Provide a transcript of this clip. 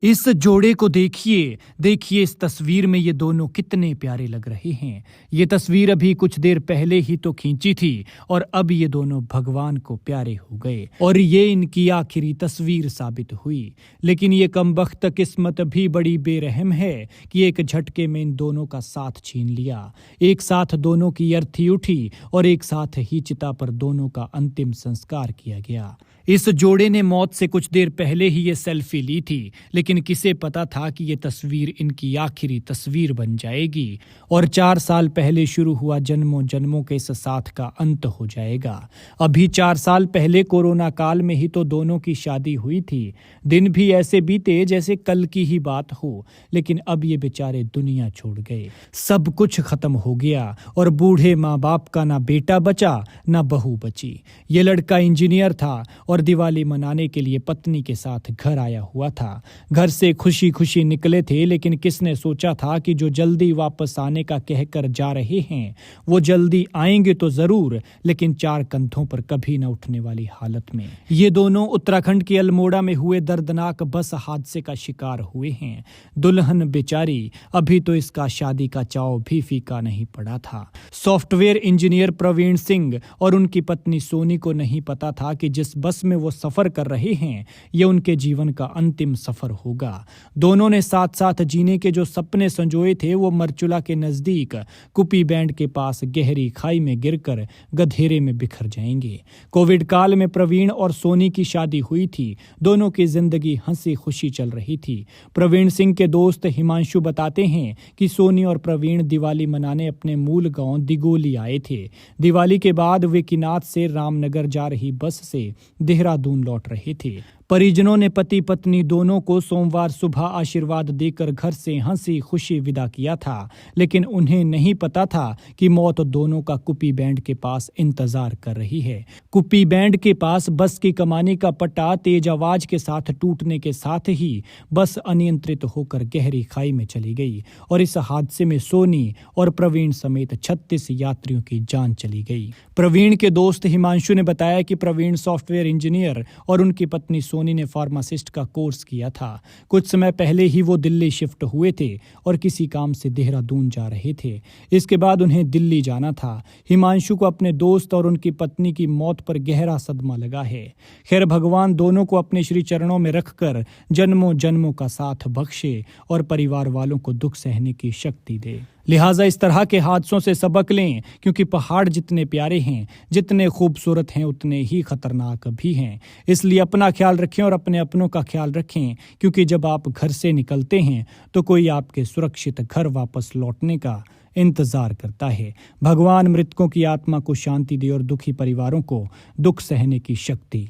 इस जोड़े को देखिए, देखिए इस तस्वीर में ये दोनों कितने प्यारे लग रहे हैं। ये तस्वीर अभी कुछ देर पहले ही तो खींची थी और अब ये दोनों भगवान को प्यारे हो गए और ये इनकी आखिरी तस्वीर साबित हुई। लेकिन ये कमबख्त किस्मत भी बड़ी बेरहम है कि एक झटके में इन दोनों का साथ छीन लिया। एक साथ दोनों की अर्थी उठी और एक साथ ही चिता पर दोनों का अंतिम संस्कार किया गया। इस जोड़े ने मौत से कुछ देर पहले ही ये सेल्फी ली थी, लेकिन किसे पता था कि ये तस्वीर इनकी आखिरी तस्वीर बन जाएगी और 4 साल पहले शुरू हुआ जन्मों जन्मों के इस साथ का अंत हो जाएगा। अभी 4 साल पहले कोरोना काल में ही तो दोनों की शादी हुई थी। दिन भी ऐसे बीते जैसे कल की ही बात हो, लेकिन अब ये बेचारे दुनिया छोड़ गए। सब कुछ खत्म हो गया और बूढ़े माँ बाप का ना बेटा बचा ना बहू बची। ये लड़का इंजीनियर था और दिवाली मनाने के लिए पत्नी के साथ घर आया हुआ था। घर से खुशी खुशी निकले थे, लेकिन किसने सोचा था कि जो जल्दी वापस आने का कहकर जा रहे हैं वो जल्दी आएंगे तो जरूर, लेकिन 4 कंधों पर कभी न उठने वाली हालत में। ये दोनों उत्तराखंड के अल्मोड़ा में हुए दर्दनाक बस हादसे का शिकार हुए हैं। दुल्हन बेचारी, अभी तो इसका शादी का चाव भी फीका नहीं पड़ा था। सॉफ्टवेयर इंजीनियर प्रवीण सिंह और उनकी पत्नी सोनी को नहीं पता था कि जिस बस में वो सफर कर रहे हैं ये उनके जीवन का अंतिम सफर होगा। दोनों ने साथ साथ जीने के जो सपने संजोए थे वो मरचुला के नजदीक कुपी बैंड के पास गहरी खाई में गिरकर गधेरे में बिखर जाएंगे। कोविड काल में प्रवीण और सोनी की शादी हुई थी। दोनों की जिंदगी हंसी खुशी चल रही थी। प्रवीण सिंह के दोस्त हिमांशु बताते हैं कि सोनी और प्रवीण दिवाली मनाने अपने मूल गांव दिगोली आए थे। दिवाली के बाद वे किनात से रामनगर जा रही बस से देहरादून लौट रहे थे। परिजनों ने पति पत्नी दोनों को सोमवार सुबह आशीर्वाद देकर घर से हंसी खुशी विदा किया था, लेकिन उन्हें नहीं पता था कि मौत दोनों का कुपी बैंड के पास इंतजार कर रही है। कुपी बैंड के पास बस की कमानी का पट्टा तेज आवाज के साथ टूटने के साथ ही बस अनियंत्रित होकर गहरी खाई में चली गई और इस हादसे में सोनी और प्रवीण समेत 36 यात्रियों की जान चली गई। प्रवीण के दोस्त हिमांशु ने बताया कि प्रवीण सॉफ्टवेयर इंजीनियर और उनकी पत्नी सोनी ने फार्मासिस्ट का कोर्स किया था। कुछ समय पहले ही वो दिल्ली शिफ्ट हुए थे और किसी काम से देहरादून जा रहे थे। इसके बाद उन्हें दिल्ली जाना था। हिमांशु को अपने दोस्त और उनकी पत्नी की मौत पर गहरा सदमा लगा है। खैर, भगवान दोनों को अपने श्री चरणों में रखकर जन्मों जन्मों का साथ बख्शे और परिवार वालों को दुख सहने की शक्ति दे। लिहाजा इस तरह के हादसों से सबक लें, क्योंकि पहाड़ जितने प्यारे हैं, जितने खूबसूरत हैं, उतने ही खतरनाक भी हैं। इसलिए अपना ख्याल रखें और अपने अपनों का ख्याल रखें, क्योंकि जब आप घर से निकलते हैं तो कोई आपके सुरक्षित घर वापस लौटने का इंतजार करता है। भगवान मृतकों की आत्मा को शांति दे और दुखी परिवारों को दुख सहने की शक्ति